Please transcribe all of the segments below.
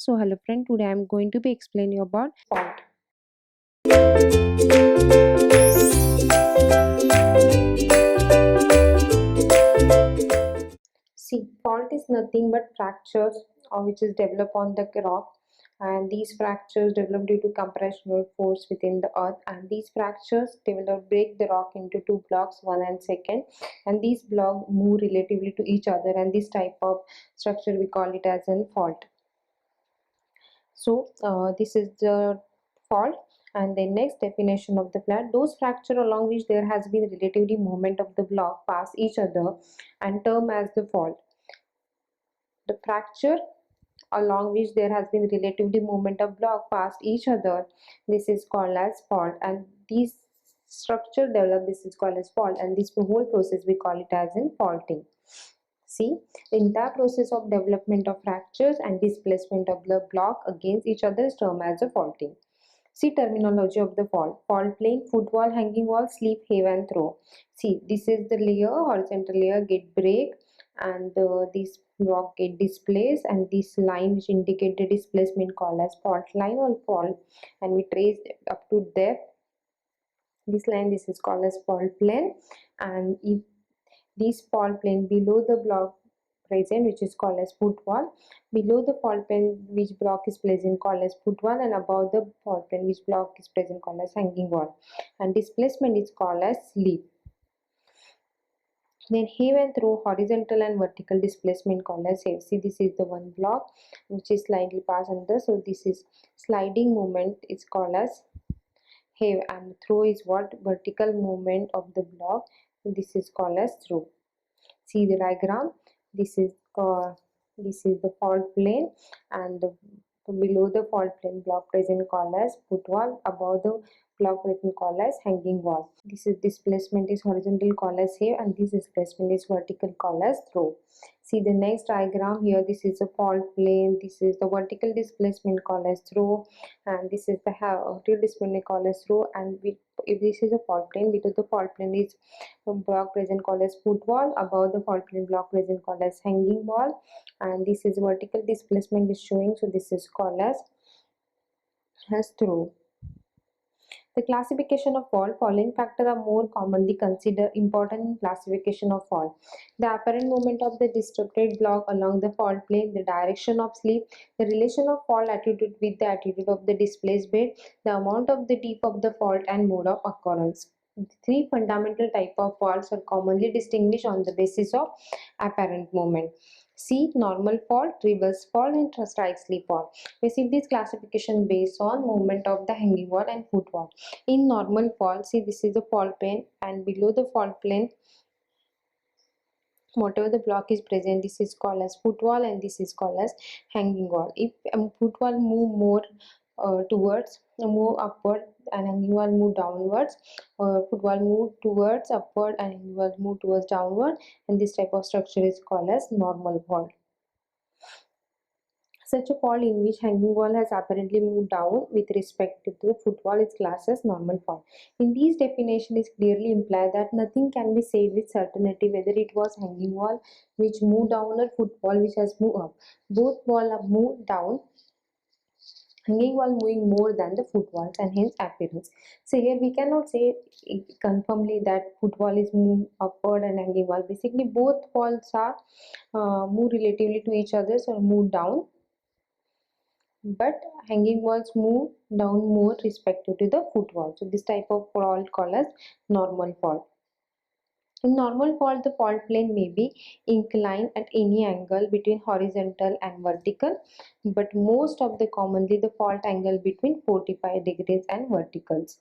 So hello friend, today I am going to be explaining you about fault. See, fault is nothing but fractures which is developed on the rock, and these fractures develop due to compressional force within the earth, and these fractures develop break the rock into two blocks, one and second, and these blocks move relatively to each other, and this type of structure we call it as a fault. So this is the fault. And the next definition of the fault: those fracture along which there has been relatively movement of the block past each other and term as the fault. The fracture along which there has been relatively movement of block past each other, this is called as fault, and these structure develop, this is called as fault, and this whole process we call it as in faulting. See, the entire process of development of fractures and displacement of the block against each other is termed as a faulting. See, terminology of the fault: fault plane, footwall, hanging wall, slip, heave and throw. See, this is the layer, horizontal layer get break, and this rock get displaced, and this line which indicate the displacement called as fault line or fault, and we trace up to depth. This line, this is called as fault plane, and if this fault plane below the block present, which is called as footwall, below the fault plane which block is present called as footwall, and above the fault plane which block is present called as hanging wall, and displacement is called as slip. Then heave and throw, horizontal and vertical displacement called as heave. See, this is the one block which is slightly passed under, so this is sliding movement is called as heave, and throw is what? Vertical movement of the block, this is called as throw. See the diagram, this is the fault plane, and below the fault plane block present called as footwall, above the block present called as hanging wall. This is displacement is horizontal called as heave, and this displacement is vertical called as throw. See the next diagram here, this is a fault plane, this is the vertical displacement called as throw, and this is the horizontal displacement called as throw, and if this is a fault plane, because the fault plane is block present called as footwall, above the fault plane block present called as hanging wall, and this is vertical displacement is showing, so this is called as throw. The classification of fault: following factors are more commonly considered important in classification of fault: the apparent movement of the disrupted block along the fault plane, the direction of slip, the relation of fault attitude with the attitude of the displaced bed, the amount of the depth of the fault, and mode of occurrence. Three fundamental types of faults are commonly distinguished on the basis of apparent movement. See, normal fault, reverse fault, and strike slip fault. Receive this classification based on movement of the hanging wall and footwall. In normal fault, see, this is the fault plane, and below the fault plane whatever the block is present, this is called as footwall, and this is called as hanging wall. If footwall move more towards move upward and hanging wall move downwards, or footwall move towards upward and hanging wall move towards downward, and this type of structure is called as normal fault. Such a fault in which hanging wall has apparently moved down with respect to the footwall is classed as normal fault. In these definition is clearly implied that nothing can be said with certainty whether it was hanging wall which moved down or footwall which has moved up. Both wall have moved down, hanging wall moving more than the footwalls, and hence appearance. So here we cannot say confirmly that footwall is moved upward and hanging wall. Basically both walls are move relatively to each other, so move down, but hanging walls move down more respective to the footwall. So this type of fault called as normal fault. In normal fault, the fault plane may be inclined at any angle between horizontal and vertical, but most of the commonly the fault angle between 45 degrees and verticals.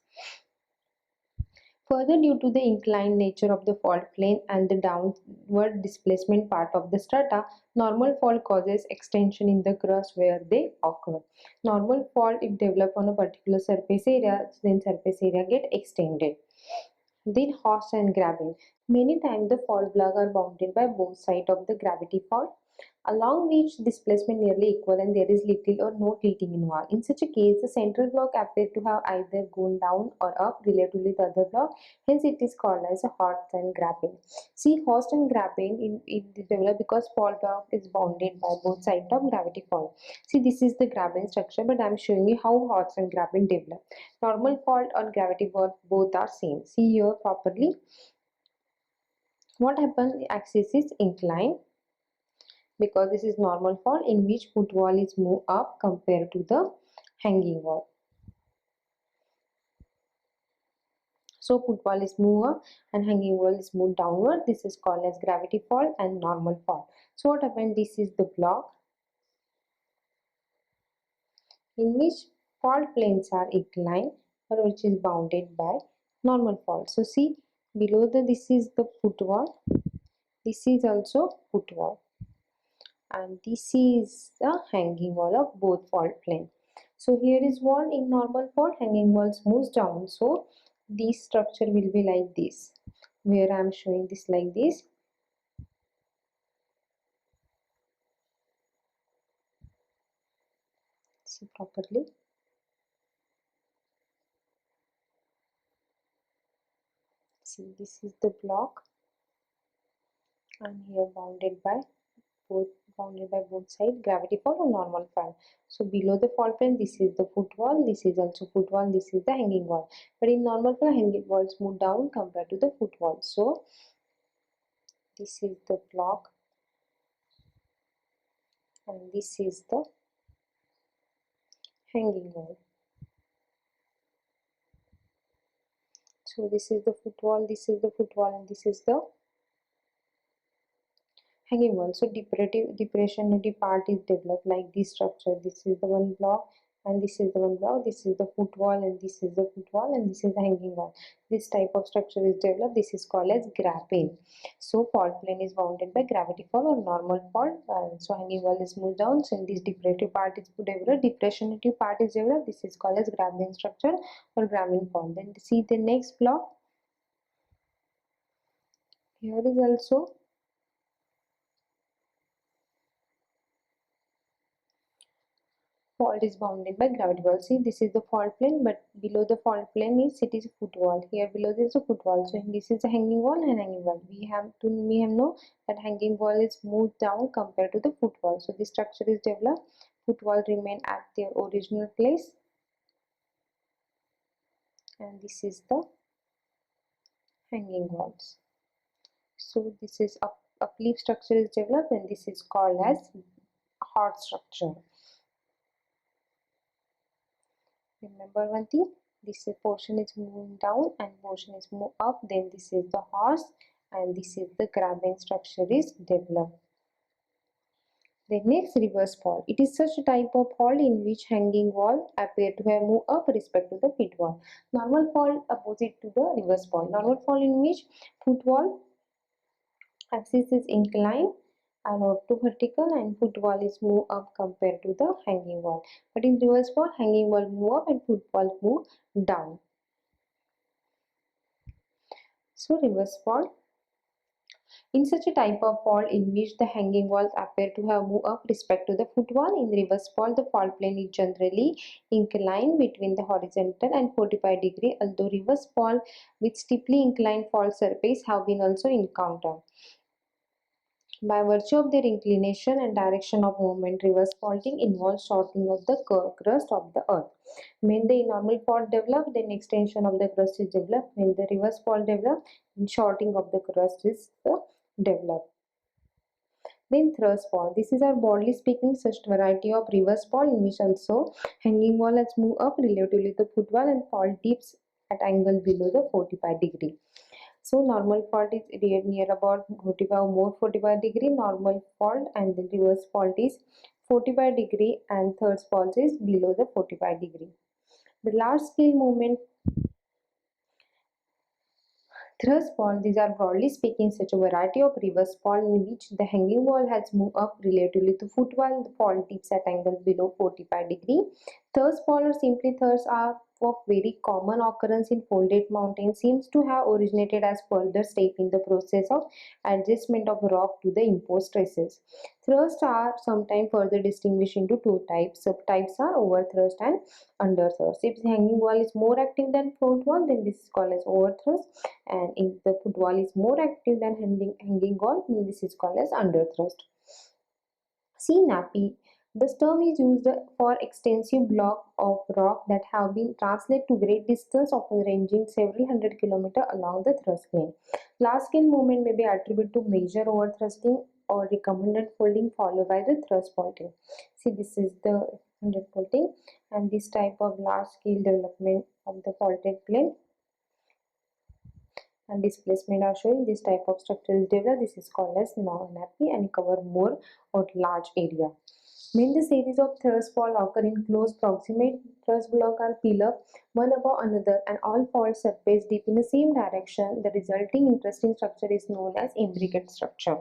Further, due to the inclined nature of the fault plane and the downward displacement part of the strata, normal fault causes extension in the crust where they occur. Normal fault, if developed on a particular surface area, then surface area get extended. Then horse and graben. Many times the fault blocks are bounded by both sides of the gravity fault. along which displacement nearly equal and there is little or no tilting involved. In such a case, the central block appears to have either gone down or up relatively the other block. Hence, it is called as a Horst and grabbing. See, Horst and grabbing it developed because fault block is bounded by both sides of gravity fault. See, this is the grabbing structure, but I am showing you how Horst and grabbing develop. Normal fault or gravity fault both are same. See here properly. What happens? The axis is inclined because this is normal fault in which footwall is moved up compared to the hanging wall. So footwall is moved up and hanging wall is moved downward. This is called as gravity fault and normal fault. So what happened? This is the block in which fault planes are inclined or which is bounded by normal fault. So see below this is the footwall. This is also footwall. And this is the hanging wall of both fault plane. So here is wall in normal fault, hanging walls moves down. So this structure will be like this, where I am showing this like this. See properly. See, this is the block, and here bounded by both sides, gravity fault and normal fault. So below the fault plane, this is the footwall, this is also footwall, this is the hanging wall. But in normal fault, hanging walls move down compared to the footwall. So this is the block and this is the hanging wall. So this is the footwall, this is the footwall, and this is the hanging wall. So depressionary part is developed like this structure. This is the one block and this is the one block. This is the footwall and this is the footwall and this is the hanging wall. This type of structure is developed. This is called as grabbing. So fault plane is bounded by gravity fault or normal fault. So hanging wall is moved down. So in this depressionary part is developed. Depressionary part is developed. This is called as grabbing structure or grabbing fault. Then see the next block. Here is also fault is bounded by gravity wall. See, this is the fault plane, but below the fault plane is footwall. Here below this is a footwall. So this is a hanging wall and hanging wall. We have know that hanging wall is moved down compared to the footwall. So this structure is developed. Footwall remain at their original place, and this is the hanging walls. So this is a leaf structure is developed, and this is called as Horst structure. Remember one thing, this portion is moving down and portion is moved up, then this is the Horst and this is the grabbing structure is developed. The next reverse fault. It is such a type of fault in which hanging wall appear to have moved up respect to the footwall. Normal fault opposite to the reverse fault. Normal fault in which footwall axis is inclined and up to vertical and footwall is move up compared to the hanging wall. But in reverse fault, hanging wall move up and footwall move down. So reverse fault. In such a type of fault in which the hanging walls appear to have moved up respect to the footwall, in reverse fault the fault plane is generally inclined between the horizontal and 45 degree, although reverse fault with steeply inclined fault surface have been also encountered. By virtue of their inclination and direction of movement, reverse faulting involves shortening of the crust of the earth. When the normal fault develops, then extension of the crust is developed. When the reverse fault develops, then shortening of the crust is developed. Then thrust fault. This is our broadly speaking such variety of reverse fault in which also hanging wall has moved up relatively to the footwall and fault dips at angle below the 45 degree. So normal fault is near about 45 or more 45 degree normal fault, and the reverse fault is 45 degree and thrust fault is below the 45 degree. The large scale movement thrust fault, these are broadly speaking such a variety of reverse fault in which the hanging wall has moved up relatively to footwall, the fault dips at angle below 45 degree. Thrust fault or simply thrust are of very common occurrence in folded mountains seems to have originated as further step in the process of adjustment of rock to the imposed stresses. Thrusts are sometimes further distinguished into two types. Subtypes are overthrust and underthrust. If the hanging wall is more active than foot wall, then this is called as overthrust, and if the foot wall is more active than hanging wall, then this is called as underthrust. See nappy. This term is used for extensive blocks of rock that have been translated to great distance, often ranging several hundred kilometers along the thrust plane. Large scale movement may be attributed to major overthrusting or recombinant folding followed by the thrust faulting. See, this is the recombinant folding, and this type of large scale development of the faulted plane and displacement are showing. This type of structure is developed. This is called as nappy and cover more or large area. When the series of thrust fault occur in close proximate, thrust block are pillar one above another and all faults surface deep in the same direction. The resulting interesting structure is known as imbricate structure.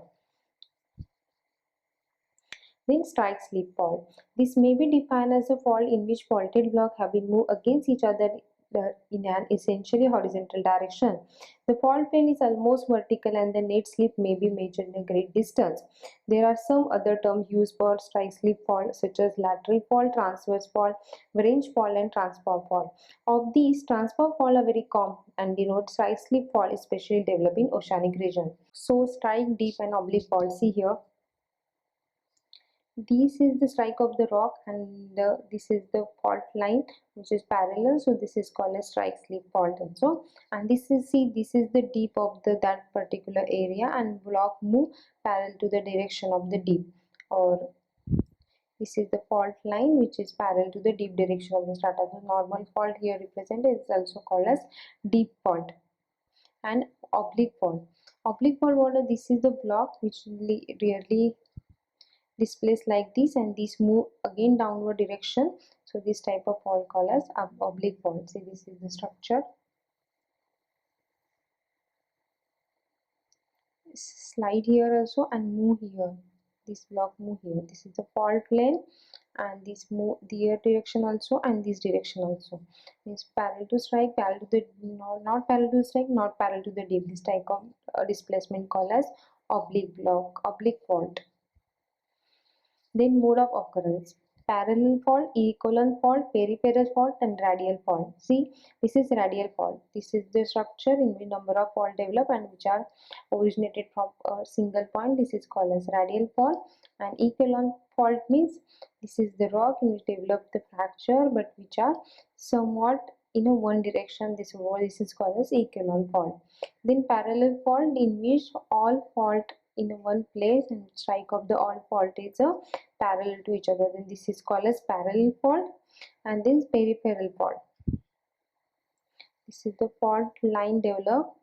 Then strike slip fault. This may be defined as a fault in which faulted blocks have been moved against each other in an essentially horizontal direction. The fault plane is almost vertical and the net slip may be measured in a great distance. There are some other terms used for strike slip fault such as lateral fault, transverse fault, branch fault and transform fault. Of these, transform fault are very common and denote strike slip fault especially developed in oceanic region. So strike deep and oblique fault. See here. This is the strike of the rock and this is the fault line which is parallel, so this is called a strike slip fault also. And this is, see, this is the deep of the that particular area and block move parallel to the direction of the deep, or this is the fault line which is parallel to the deep direction of the strata. The normal fault here represented is also called as deep fault. And oblique fault. Oblique fault, what this is the block which really displaced like this and this move again downward direction, so this type of fault called as oblique fault. See, this is the structure, slide here also and move here, this block move here, this is the fault plane and this move the direction also and this direction also, means parallel to strike, parallel to the not parallel to strike, not parallel to the deep. This type of displacement called as oblique oblique fault. Then mode of occurrence: parallel fault, equivalent fault, peripheral fault and radial fault. See, this is radial fault. This is the structure in which number of fault develop and which are originated from a single point. This is called as radial fault. And equivalent fault means this is the rock in which develop the fracture but which are somewhat in a one direction. This is called as equivalent fault. Then parallel fault in which all fault in one place and strike of the all fault is parallel to each other, then this is called as parallel fault. And then peripheral fault, this is the fault line developed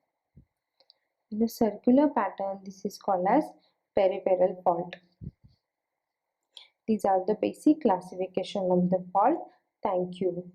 in a circular pattern, this is called as peripheral fault. These are the basic classification of the fault. Thank you.